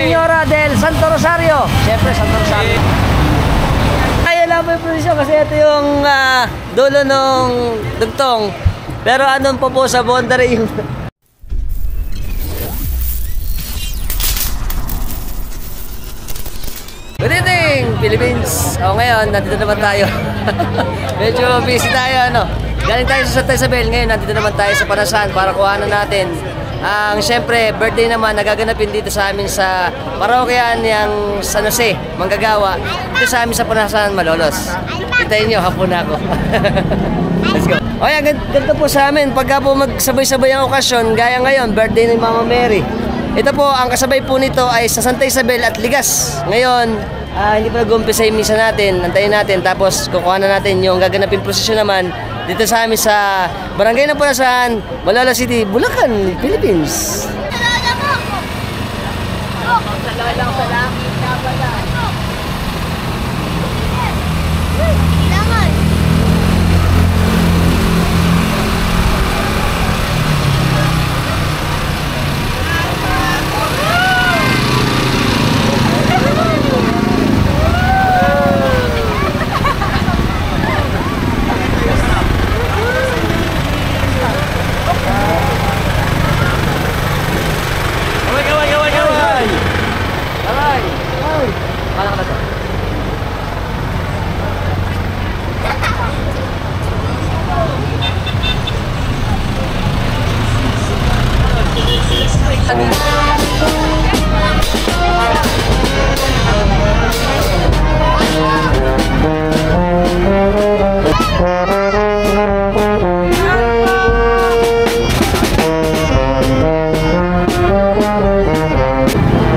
Señora del Santo Rosario. Siyempre, Santo Rosario. Ay, alam mo yung prosesyon kasi ito yung dulo ng dugtong. Pero anong po sa boundary yung... Good evening, Philippines! O ngayon, nandito naman tayo. Medyo busy tayo, ano? Galing tayo sa Santa Isabel. Ngayon, nandito naman tayo sa Panasan para kuhanan natin ang siyempre, birthday naman nagaganapin dito sa amin sa parokya ng San Jose, Manggagawa. Dito sa amin sa Panasan, Malolos. Hintayin nyo, hapon na ako. Let's go. O yan, ganito po sa amin. Pagka po magsabay-sabay ang okasyon, gaya ngayon, birthday ni Mama Mary. Ito po, ang kasabay po nito ay sa Santa Isabel at Ligas. Ngayon, hindi pa nag-umpisa yung misa natin. Antayin natin, tapos kukuha na natin yung gaganapin prosesyon naman dito sa amin sa Barangay ng Panasan, Malolos City, Bulacan, Philippines.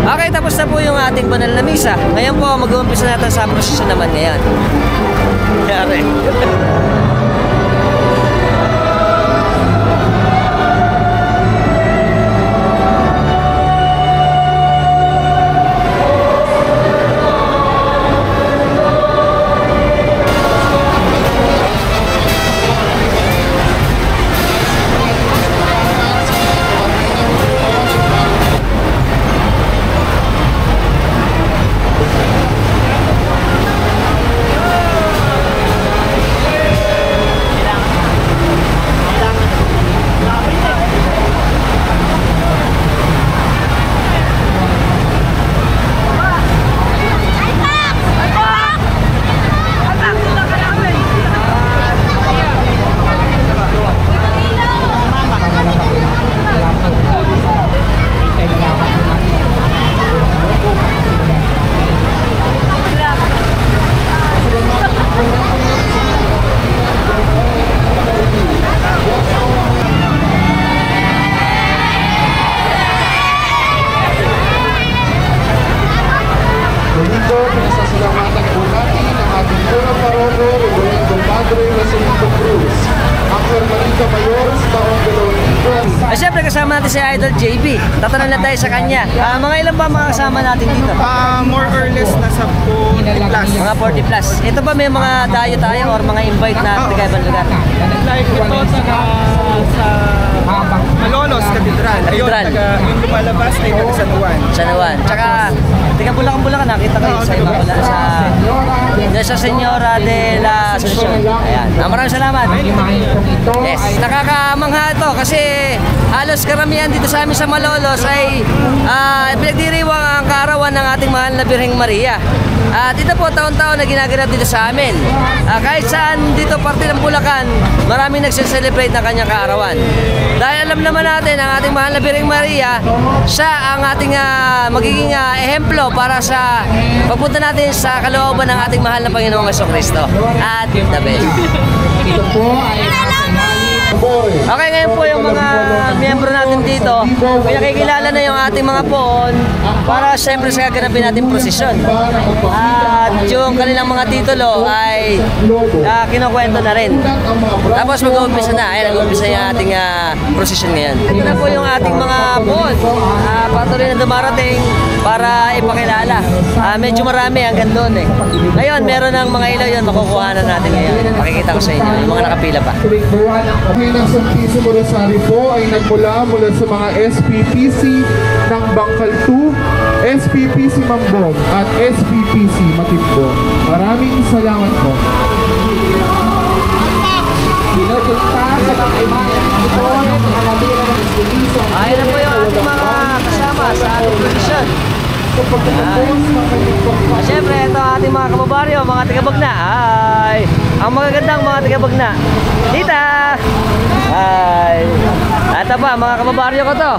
Okay, tapos na po yung ating banal na misa. Ngayon po, mag-uumpisa natin sa prosesyon naman ngayon. Yari. Siyempre kasama natin si Idol JB. Tatanong lang tayo sa kanya. Mga ilan ba mga kasama natin dito? More or less nasa 40 plus. Mga 40 plus. Ito ba may mga dayo tayo or mga invite na taga-ibang lugar? Like ito sa Malolos Cathedral. Ayun, yung lumalabas ay taga San Juan. San Juan. Tsaka, taga Bulacan, nakita ko sa iba pala sa Señora de la Asunción. Ayan. Maraming salamat. Yes. Nakakamangha ito kasi halos karamihan dito sa amin sa Malolos ay pinagdiriwang ang kaarawan ng ating mahal na Birheng Maria. At ito po taon-taon na ginaganap dito sa amin. Kahit saan dito parte ng Bulacan, maraming nagse-celebrate ng kanyang kaarawan. Dahil alam naman natin ang ating mahal na Birheng Maria, siya ang ating magiging ehemplo para sa pagpunta natin sa kalooban ng ating mahal na Panginoong Jesucristo. At the best. Ito po ay Okay, ngayon po yung mga miyembro natin dito, pinakikilala na yung ating mga poon para siyempre sa gaganapin natin prosesyon. At yung kanilang mga titulo ay kinukwento na rin. Tapos mag-uumpisa na, ayan, nag-uumpisa yung ating prosesyon ngayon. Ito na po yung ating mga poon, patuloy na dumarating para ipakilala. Medyo marami hanggang doon eh. Ngayon, meron ng mga ilaw yun, makukuha na natin ngayon. Pakikita ko sa inyo, yung mga nakapila pa. Ng Santisimo Rosario po ay nagmula sa mga SPPC ng Bangkal 2, SPPC Mambog at SPPC Matimbong. Maraming salamat po. Ayan na po yung ating mga kasama sa ating posisyon. Siyempre, ito ang ating mga kababaryo, mga taga-Bagna. Ay, ang magagandang mga taga-Bagna. Tita! Ay, ito pa, mga kababaryo ko to.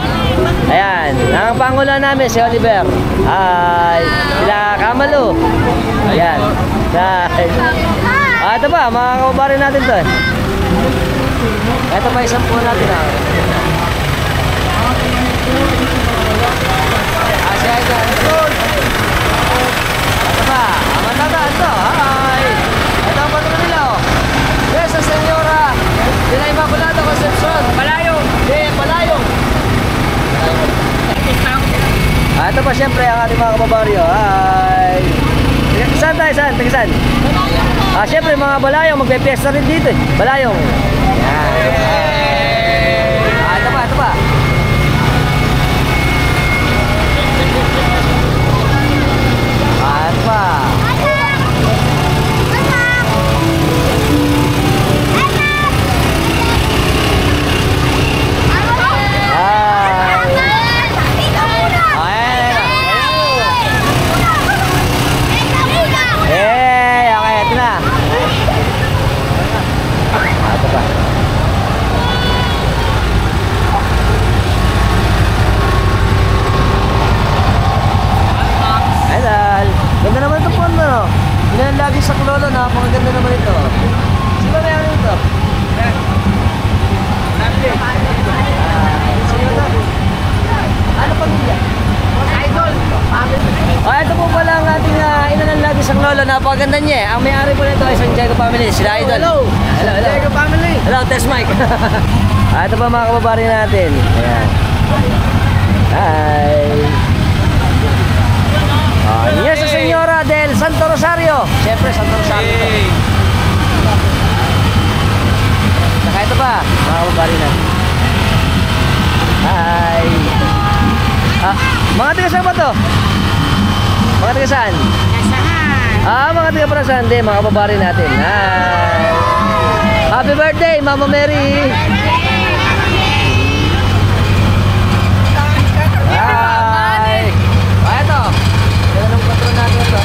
Ayan, ang pangulo namin si Oliver. Ay, sila Kamalu. Ayan. Ay, ito pa, mga kababaryo natin to. Ito pa isang po natin. Asya ito. Ito pa, ang matata ito. Ay, ito ang patro nila. Yes, sa Senyora de la Immaculada Concepcion. Palayong. Palayong. Ito pa siyempre ang ating mga kababaryo. Ay, saan tayo? Saan? Saan? Siyempre mga balayong, magpe-fiesta rin dito eh. Balayong. Ito pa, ito pa. Ito pa. Ganda naman ito po, no? Yan lagi sa klolo, napakaganda naman ito. Sino na yan ito? Sino na? Ano pamilya? Idol! Ito po pala ang ating inanan lagi sa klolo, napakaganda niya eh. Ang may-ari po nito ay San Diego Family, sila Idol. Hello! Hello, hello. San Diego Family! Hello, test mic! Ito pa mga kababarin natin. Ayan. Hi! Yes, sa Senyora del Santo Rosario. Siyempre, Santo Rosario ito. Saka ito pa, mga kababarin natin. Hi! Mga taga saan ba ito? Mga taga saan? Nasahan. Mga taga Parasan. Hindi, mga kababarin natin. Hi! Happy birthday, Mama Mary! Hi! Ito! Anong patron natin ito?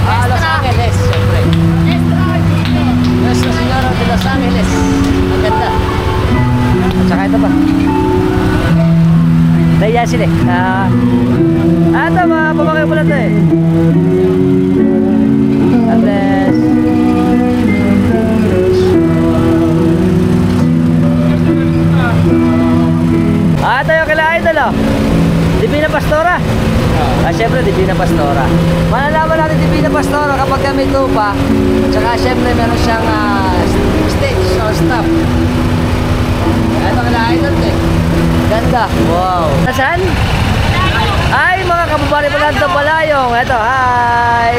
Los Angeles, siyempre. Yes, sa Senyora de Los Angeles. Ang ganda. At saka ito pa. Naiya sila eh. Ito, mga pamangay pala ito eh. God bless. Ito yung kila Idol oh. Divina Pastora. Siyempre, Divina Pastora. Malalaman natin Divina Pastora kapag kami tupa. Tsaka siyempre, meron siyang stage or staff. Ito kala Idol eh. Ganda. Wow. Nasaan? Ay, mga kababari pala ito Palayong. Ito, hi.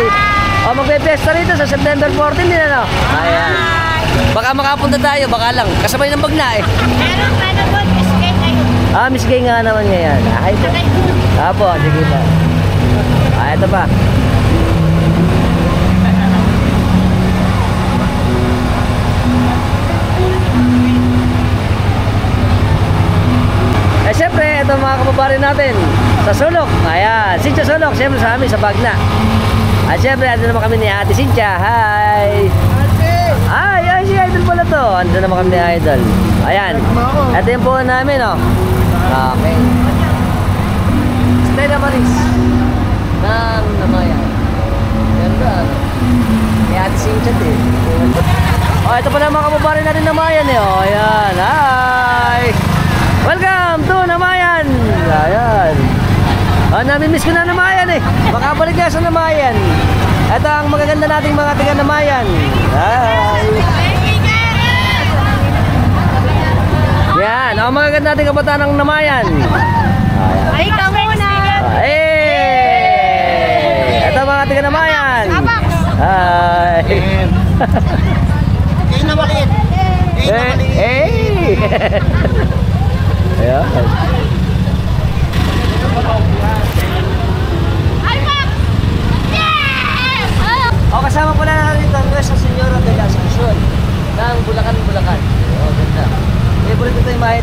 Magpe-fiesta rito sa September 14 din ano? Ayan. Baka makapunta tayo, baka lang. Kasabay ng Bagna eh. Meron pa naman, Miss Gay ngayon. Miss Gay nga naman ngayon. Ay, po. Apo, sige pa. Ito pa. Siyempre, ito mga kababarin natin sa Sulok. Ayan, Cynthia Sulok, siyempre sa amin, sa Bagna. Siyempre, ando naman kami ni Ate Cynthia. Hi! Ay, si Idol pala to. Ando naman kami ni Idol. Ayan, ito yung puwan namin, oh. Okay. Stella Maris ng Namayan. Ganda, ano? May Ate Cynthia din. Ito pala mga kababarin natin Namayan, eh. Ayan, hi! Welcome to Namayan! Ayan. Nami-miss ko na Namayan eh. Makabalik ka sa Namayan. Ito ang magaganda nating mga taga Namayan. Hi! Yan, ang magaganda nating kabataan ng Namayan. Ay, ka muna! Ito mga taga Namayan. Hi! Kayo na maliit. Ayan.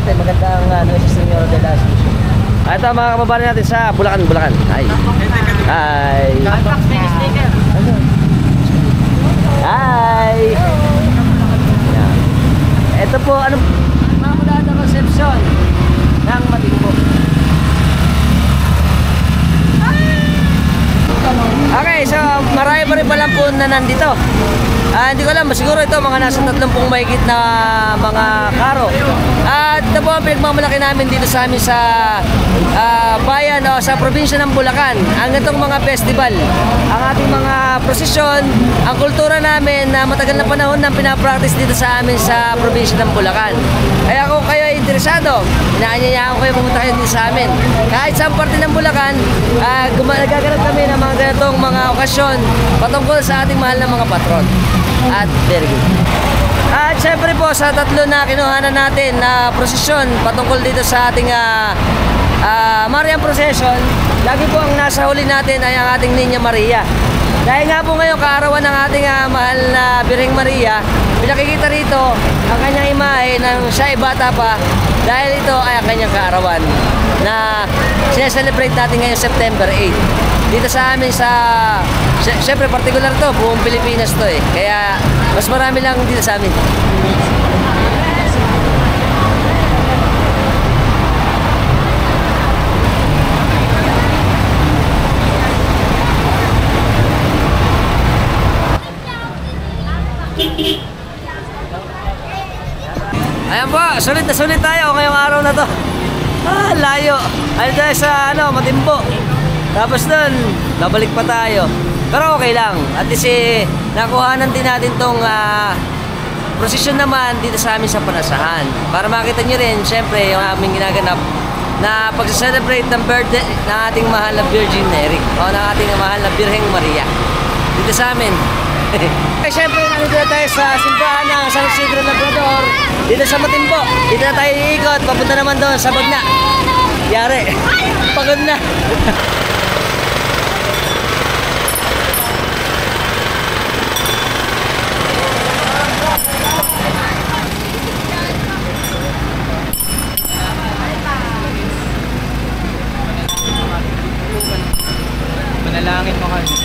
Siyempre, magandang Senyor de las Luces. Ito mga kababayan natin sa Bulacan, Bulacan. Hi. Hi. Hi. Yan. Ito po, ano, mga mula ng conception ng Matimbo. Okay, so marami pa rin palang po na nandito. Hindi ko alam, siguro ito mga nasa 30 mahigit na mga karo. At ito po ang pinagmamalaki namin dito sa amin sa bayan o sa probinsya ng Bulacan. Ang itong mga festival, ang ating mga prosesyon, ang kultura namin na matagal na panahon nang pinapractice dito sa amin sa probinsya ng Bulacan. Kaya kung kayo ay interesado, inaanyayahan ko kayo pumunta kayo dito sa amin. Kahit sa parte ng Bulacan, nagaganap kami ng mga ganitong mga okasyon patungkol sa ating mahal na mga patron. At very good. At syempre po sa tatlo na kinuhanan natin na prosesyon patungkol dito sa ating Marian Procession, lagi po ang nasa huli natin ay ang ating Niña Maria. Dahil nga po ngayon kaarawan ng ating mahal na Birheng Maria, pinakikita rito ang kanyang imahe nang siya ay bata pa, dahil ito ay ang kanyang kaarawan na sineselebrate natin ngayong September 8. Dito sa amin siyempre particular to, buong Pilipinas to eh. Kaya mas marami lang dito sa amin. Ayan po, sulit na sulit tayo ngayong araw na to. Layo. Ano tayo sa Matimbo. Tapos nun, nabalik pa tayo. Pero okay lang. At least nakuhanan din natin tong prosesyon naman dito sa amin sa Panasahan. Para makita nyo rin, syempre, yung aming ginaganap na pag-celebrate ng birthday ng ating mahal na Virgin Mary o ng ating mahal na Birheng Maria dito sa amin. Syempre, nandito na tayo sa simbahan ng San Isidro Labrador dito sa Matimbo. Dito na tayo iikot, papunta naman doon sa Bagna. Yari, pagod na. Manalangin mo kayo.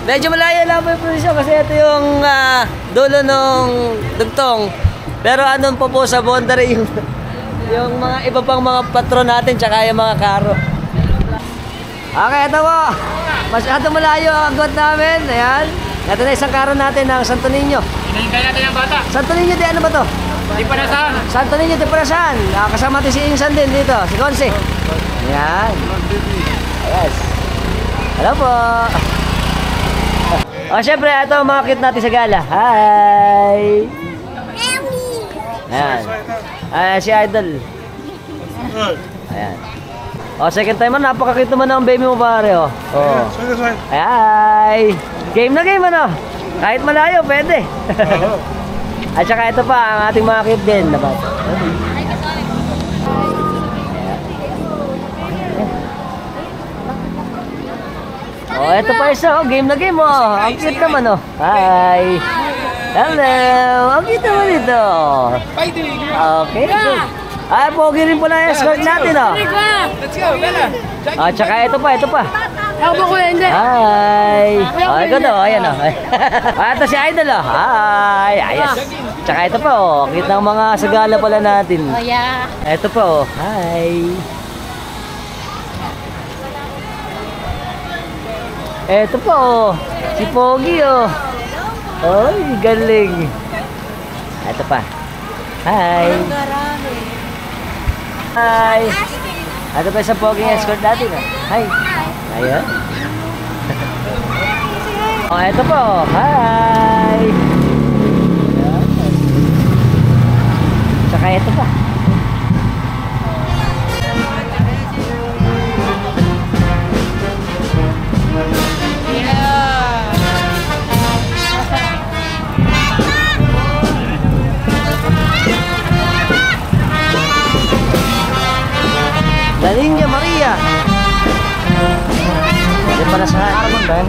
Medyo malayo lang po yung probinsya kasi ito yung dulo ng dugtong. Pero andun po sa boundary yung mga iba pang mga patron natin tsaka yung mga karo. Okay, ito po. Masyado malayo ang agwat namin. Ayan. Ito na isang karo natin ng Santo Niño. Hinihintay natin ang bata. Santo Niño, di ano ba to? Di pa nasaan. Santo Niño de Parasan. Kasama natin si Insan din dito, si Conce. Ayan. Yes. Hello po. O, syempre, ito ang mga cute natin sa gala. Hi! Ayan. Ayan, si Idol. Ayan. O, second time man, napaka-cute naman ang baby mo, pare, o. O. Hi! Game na game, ano? Kahit malayo, pwede. At saka ito pa, ang ating mga cute din. Oh, ito pa isa, game na game, oh. Ang cute naman, oh. Hi! Hello! Ang cute naman ito. Okay. Ay, pogi rin po na escort natin, oh. Let's go, Bella. Ah, tsaka ito pa, ito pa. Ako ko hindi. Hi! Oh, ikaw daw, ayan, oh. Ah, ito si Idol, oh. Hi! Ayos. Tsaka ito pa, oh. Kita ng mga sagala pala natin. Oh, yeah. Ito pa, oh. Hi! Eto pa, oh. Si Pogi, oh. Ay, galing. Eto pa. Hi. Hi. Eto pa isang Pogi escort natin, oh. Hi. Ayan. Oh, eto pa, oh. Hi. Ayan. Tsaka eto pa. La Niña Maria. Hindi pala sa Armon ba?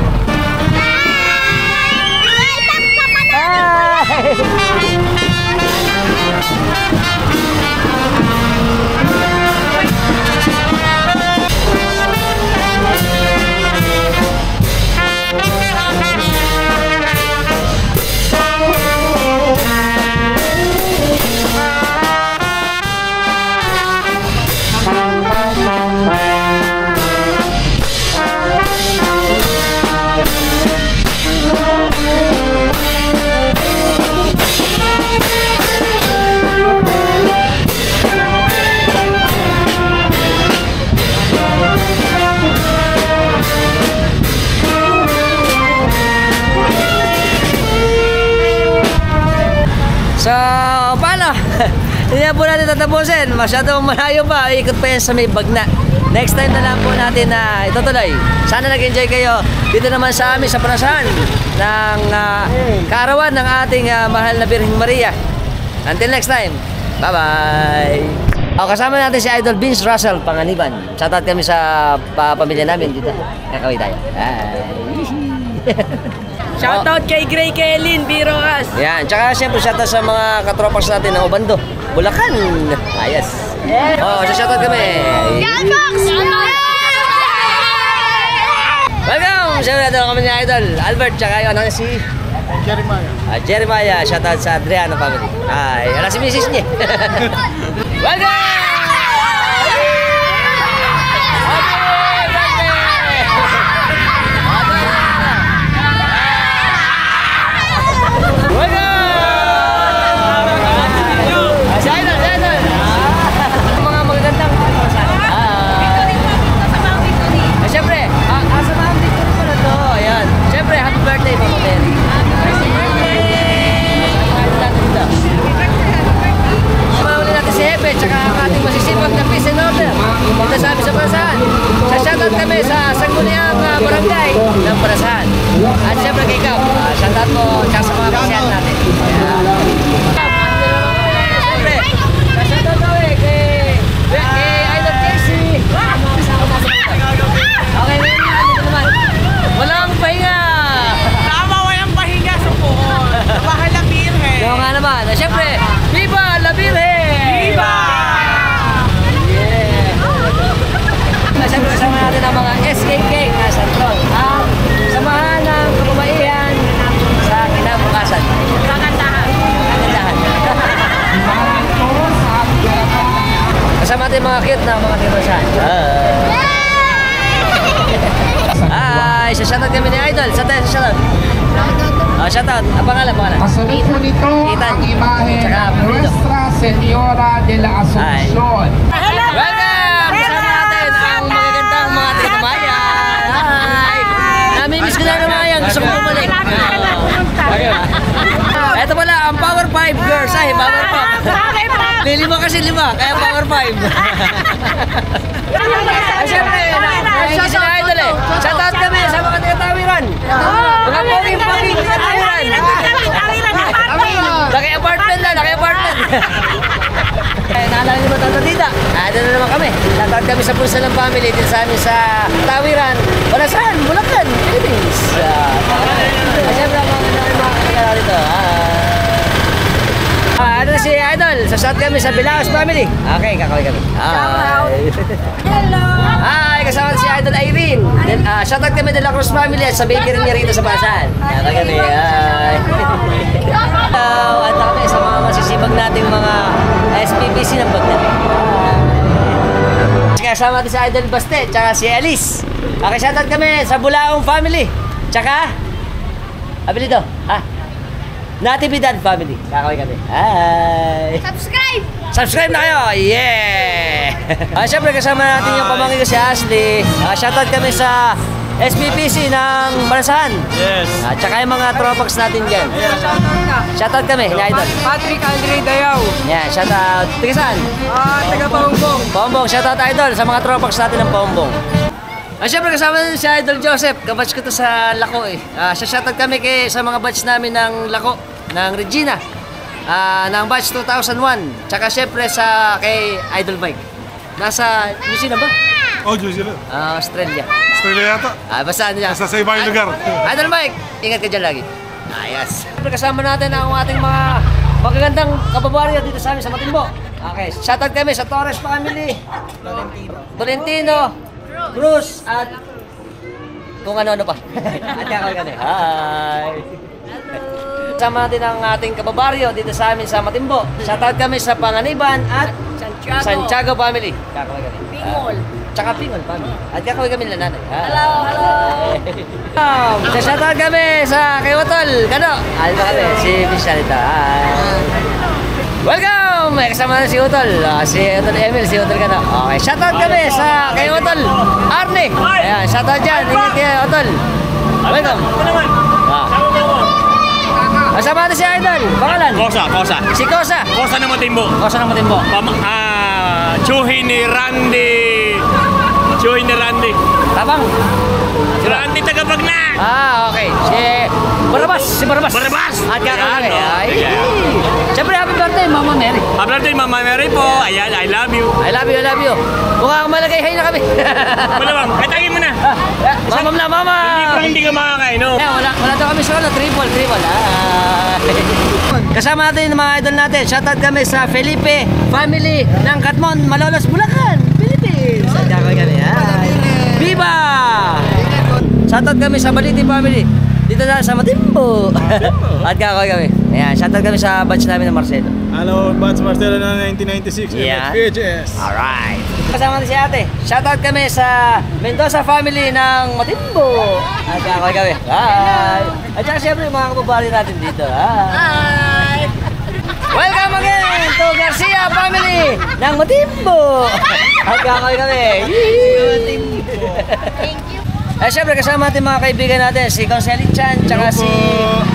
So, paano? Hindi na po natin tatapusin. Masyadong malayo pa. Ikot pa yan sa may bagna. Next time na lang po natin na itutuloy. Sana nag-enjoy kayo dito naman sa amin sa Parasan ng kaarawan ng ating mahal na Birheng Maria. Until next time. Bye-bye! Kasama natin si Idol Vince Russell Panganiban. Shoutout kami sa pamilya namin dito. Kakawin tayo. Bye! Shoutout kay Gray Kellyn, Biroas. Yan, tsaka siyempre shoutout sa mga katropas natin ng Obando, Bulacan. Ayos. Oh, shoutout kami. Welcome! Siyempre natin kami ni Idol Albert, tsaka yung anak si Jeremiah. Jeremiah, shoutout sa Adriano family. Ay, anak si Mrs. niya. Welcome! Kami sa Sangguniang Barangay ng Parasan. At siyempre kay Kap, shoutout mo tsaka sa mga kasyan natin. Siyempre, shoutout kami kay Idol Casey. Okay, dito naman. Walang pahinga! Tama, walang pahinga sa puhon. Mahal na Birhen. Oo nga naman. Siyempre, Viva la Virgen! Viva! Siyempre kasama natin ang mga SKK na Santron. Ang samahan ng natin mga cute na mga timasan. Ay, shoutout kami ni Idol. Saan tayo sa shoutout? Shoutout. Ang pangalan? Kasunod po nito ang imahe ng Nuestra Señora de la Asunción. Welcome! Kasama natin ang magagandang mga tinamayan. Hi! Namimiss ko na naman yan. Gusto ko bumalik. Ito pala, ang Power 5 girls. Ay, Power 5. Lima kasi lima, kaya Power 5. Ay, syempre, namimiss na Idol eh. Shoutout kami sa mga taga-tawiran. Mga poging-poging taga-tawiran. Naki-apartment na, naki-apartment. Naalala niyo ba ito tita? Doon na naman kami. Shoutout kami sa Pulsa ng Family dito sa amin sa Tawiran. Banasan, Bulacan, Philippines. Siyempre ang mga kakilala dito. Ano si Idol? Shout kami sa Bilaos Family. Okay, kakawin kami. Hello! Hi, kasama si Idol Irene. Then, shoutout kami de la Cruz Family at sa bakery niya rito sa Basan. Kakawin kami. At kami sa mga masisibag nating mga SPPC ng Bagdali. Kasama natin si Idol Baste, tsaka si Alice. Okay, shoutout kami sa Bulaong Family. Tsaka, abilido, Natividad Family. Kakawin kami. Hi! Subscribe! Subscribe na kayo! Yeah! Siyempre kasama natin yung pamangkin ko si Ashley. Shoutout kami sa SPPC ng Banasan. Yes. Tsaka yung mga tropax natin dyan. Shoutout kami, ni Idol. Patrick Andre Dayaw. Yeah, shoutout. Tiga saan? Taga Paumbong. Paumbong, shoutout Idol sa mga tropax natin ng Paumbong. Siyempre kasama natin si Idol Joseph. Kabatch ko to sa Lako eh. Shoutout kami sa mga batch namin ng Lako, ng Regina. Ng batch 2001. Tsaka siyempre kay Idol Mike. Nasa New Zealand ba? Oh, New Zealand. Australia. Australia yata. Basta ano yan. Basta sa ibang lugar. Idol Mike, ingat ka dyan lagi. Yes. Siyempre kasama natin ang ating mga magagandang kababaryo dito sa amin sa Matimbo. Okay, shoutout kami sa Torres Family. Tolentino. Cruz at kung ano-ano pa. At kakawin kami. Hi! Kasama natin ang ating kababaryo dito sa amin sa Matimbo. Shoutout kami sa Panganiban at Santiago Family. Kakawin kami. Pingol. Tsaka Pingol Family. At kakawin kami nila nanay. Hello! Shoutout kami sa kay Otol. Kano? Alba kami. Si Michelle ito. Welcome! May kasama na si Utol. Si Utol Emil, si Utol Kano. Okay, shoutout kami sa kay Utol Arne. Ayan, shoutout dyan. Ingat kay Utol. Welcome. Kasama na si Idol. Pangalan? Kosa. Si Kosa. Kosa ng Matimbo. Kosa ng Matimbo. Chuhi ni Randy. Tabang. Si Randy Tagapagna. Okay. Si Barabas. At kakawin. Ay. Siyempre, happy birthday, Mama Mary. Happy birthday, Mama Mary po. Ayan, I love you. I love you. Mukhang malagay hay na kami. Malamang, katagin mo na. Mama na, Mama. Hindi ka makakain, no? Wala daw kami sa triple. Kasama natin yung mga idol natin. Shoutout kami sa Felipe Family ng Katmon, Malolos, Bulacan, Philippines. At kakawin kami. Viva! Shoutout kami sa Baliti Family dito na sa Matimbo. At kakawin kami. Ayan, shoutout kami sa batch namin ng Marcelo. Hello, Bats Marcelo na 1996. Yeah. PHS. Alright. Kasama natin si ate. Shoutout kami sa Mendoza Family ng Matimbo. At kakawin kami. Hi! At saka siyempre yung mga kababayan natin dito. Hi! Welcome again to Garcia Family ng Matimbo. At kakawin kami. Thank you. Siyempre kasama natin mga kaibigan natin, si Conselin Chan, tsaka si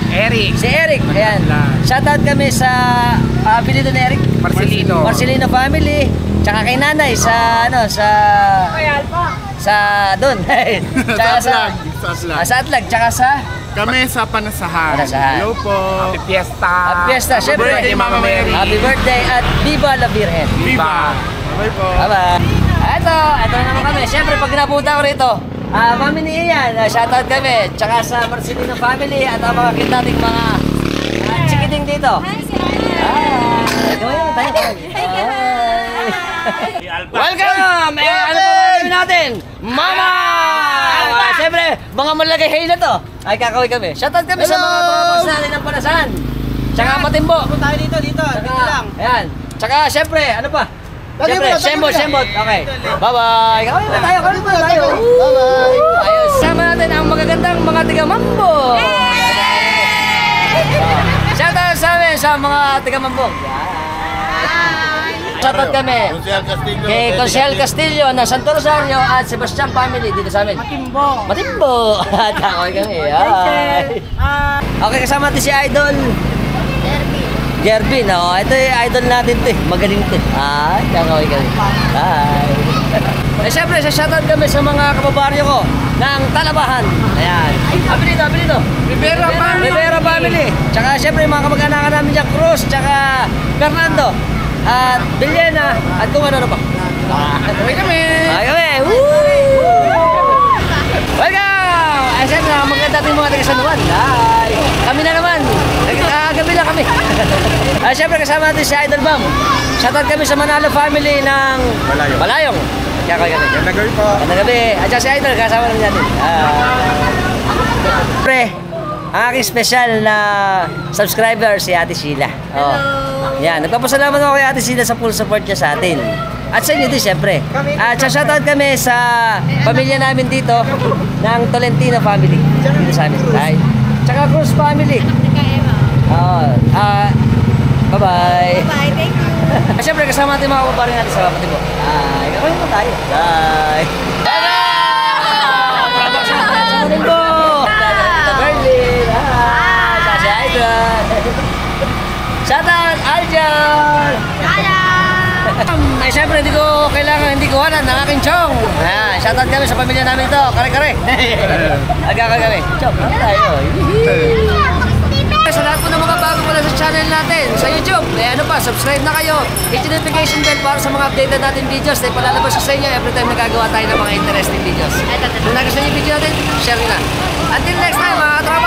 Eric. Ayan. Shoutout kami sa apelido ni Eric. Marcelino Family. Tsaka kay nanay sa doon. Sa Atlag. Tsaka sa Kami sa Panasahan. Hello po. Happy Fiesta. Siyempre. Happy birthday, Mama Mary. Happy birthday at Viva la Virgen. Viva. Bye po. Bye-bye. Ito na naman kami. Siyempre pag napunta ko rito, Mami ni Ian, shoutout kami. Tsaka sa Marcelino Family at ang mga kit nating mga chikiting dito. Welcome! Ano pa ba natin? Mama! Siyempre, mga malagay hay na to. Ay, kakawin kami. Shoutout kami sa mga tropas natin ng Panasan. Tsaka Matimbo. Tayo dito lang. Ayan. Tsaka, siyempre, ano pa? Siyempre, Sembot. Okay. Bye-bye. Kawin na tayo. Bye-bye. Ayos. Sama natin ang magagandang mga taga-Mambo. Shoutout sa amin sa mga taga-Mambo. Shoutout kami kay Consel Castillo ng Santo Rosario at Sebastian family dito sa amin. Matimbo. At kakoy kami. Hi. Okay, kasama natin si Idol Jervin, ito yung idol natin to eh. Magaling to eh. Kakaway kami. Hi. Eh syempre, shoutout kami sa mga kababaryo ko ng Talabahan. Ayan. Abilito. Rivera family. Tsaka syempre yung mga kamag-anakan namin dyan, Cruz, tsaka Fernando. At Villena. At kung ano pa. Kakaway kami. Welcome! Ay syempre, maganda ating mga taga-San Juan. Hi. Kami na naman. Gabi lang kami. Siyempre kasama natin si Idol Bam. Shoutout kami sa Manalo family ng Balayong. Kaya kami. Ganda gabi po. Ganda gabi. At saka si Idol, kasama namin natin. Pre, ang aking special na subscriber si Ate Sheila. Yan, nagpapasalamat ako kay Ate Sheila sa full support niya sa atin. At sa inyo din, siyempre. At shoutout kami sa pamilya namin dito ng Tolentino family. Dito sa amin. Hi. Tsaka Cruz family. Bye-bye. Bye, thank you. Siyempre, kasama natin mga kababarin natin sa Matibo. Kakaroon mo tayo. Bye! Sa Matibo! Sa Berlin! Sa si Idol! Shoutout, Aljan! Siyempre, hindi ko hanan ng aking chong. Shoutout kami sa pamilya namin ito. Kare-kare. Agaka kami. Chong, tayo. Sa lahat po ng mga bago pala sa channel natin sa YouTube, subscribe na kayo. Hit yung notification bell para sa mga updated natin videos na ipalalabas ko sa inyo every time nagagawa tayo ng mga interesting videos. Kung nagustuhan yung video natin, share nyo na. Until next time, mga tropa!